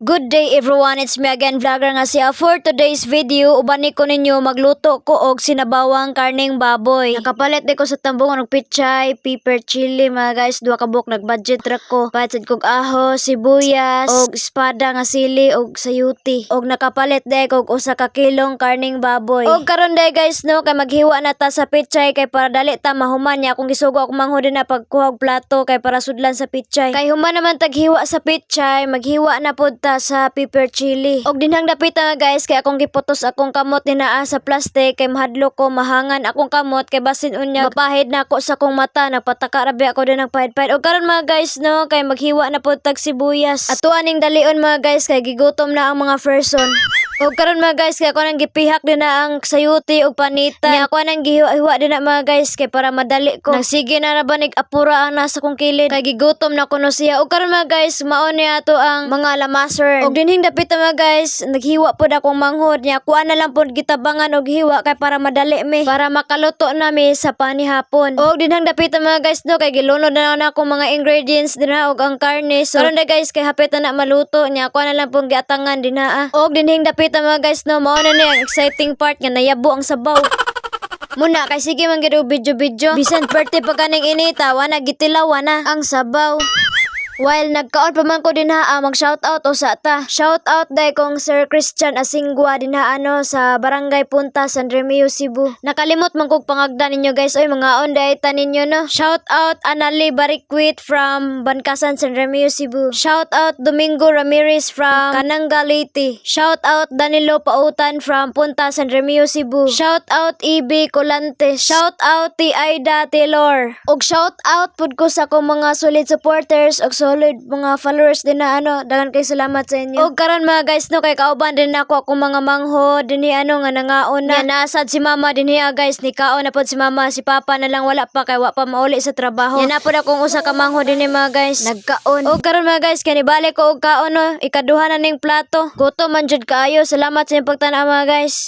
Good day everyone, it's me again vlogger nga siya. For today's video, ubani ko ninyo magluto ko og sinabawang karning baboy. Nakapalit di ko sa tambong og pichay, pepper, chili mga guys, duha ka buok nag-budget ra ko. Patsad kog ahos, sibuyas, og espada nga sili og sayuti. Og nakapalit di kog usa ka kilong karning baboy. Og karon day guys no, kay maghiwa na ta sa pichay kay para dali ta mahuman niya kung gisugo ako manghud na pagkuha og plato kay para sudlan sa pichay. Kay human naman taghiwa sa pichay, maghiwa na pud ta sa pepper chili. Og dinhang dapit nga guys kay akong giputos akong kamot ni naa sa plastic kay mahadlo ko mahangan akong kamot kay basin unya mapahid na ako sa akong mata, nagpataka rabi ako din ng pahid-pahid. Og karon mga guys no, kay maghiwa na pud tag sibuyas. Ato aning dalion mga guys kay gigutom na ang mga person. Og karon mga guys kay ako nang gipihak din na ang sayuti og panitan. Nya ako nang gihiwa din na mga guys kay para madali ko. Nagsige na rabanig apura ang nasa kong kilid kay gigutom na kuno siya. Og karon mga guys mao ni ato ang mga lamasern. Og dinhing dapit mga guys naghiwa pud akong manghod nya kuha na lang pud gitabangan og hiwa kay para madali mi para makaluto na mi sa panihapon. Og dinhang dapit mga guys no kay gilunod na akong mga ingredients dinha og ang karne. So karon guys kay hapit na maluto nya kuha na lang pud giatangan dinha. Og dinhing dapit mga guys no, mao na ni ang exciting part nga nayabo ang sabaw. Muna kay sige man gid video bisan birthday pa kaning inita wa na gitilaw na ang sabaw. While nagkaon pa man ko dinha mag shoutout o sa ta. Shoutout day kong Sir Christian Asingwa dinha ano sa Barangay Punta, San Remio, Cebu. Nakalimot man kog pangagdan ninyo guys. Oy mga on day ta ninyo no. Shoutout Anali Barikwit from Bankasan, San Remio, Cebu. Shoutout Domingo Ramirez from Cananga, Leyte. Shoutout Danilo Pautan from Punta, San Remio, Cebu. Shoutout EB Colante. Shoutout T. Aida Taylor. Og shoutout pud ko sa akong mga solid supporters og solid mga followers din na ano, dagan kay salamat sa inyo. Og karon mga guys no kay kauban din ako akong mga mangho dinhi ano nga nangaon na. Nasad si mama dinhi guys, ni kaon na pod si mama, si papa na lang wala pa kay wa pa mauli sa trabaho. Yan na pod akong usa ka mangho dinhi mga guys, nagkaon. Og karon mga guys kay nibalik ko og kaon no, ikaduha na ning plato. Gutom man jud kaayo. Salamat sa inyong pagtan-aw mga guys.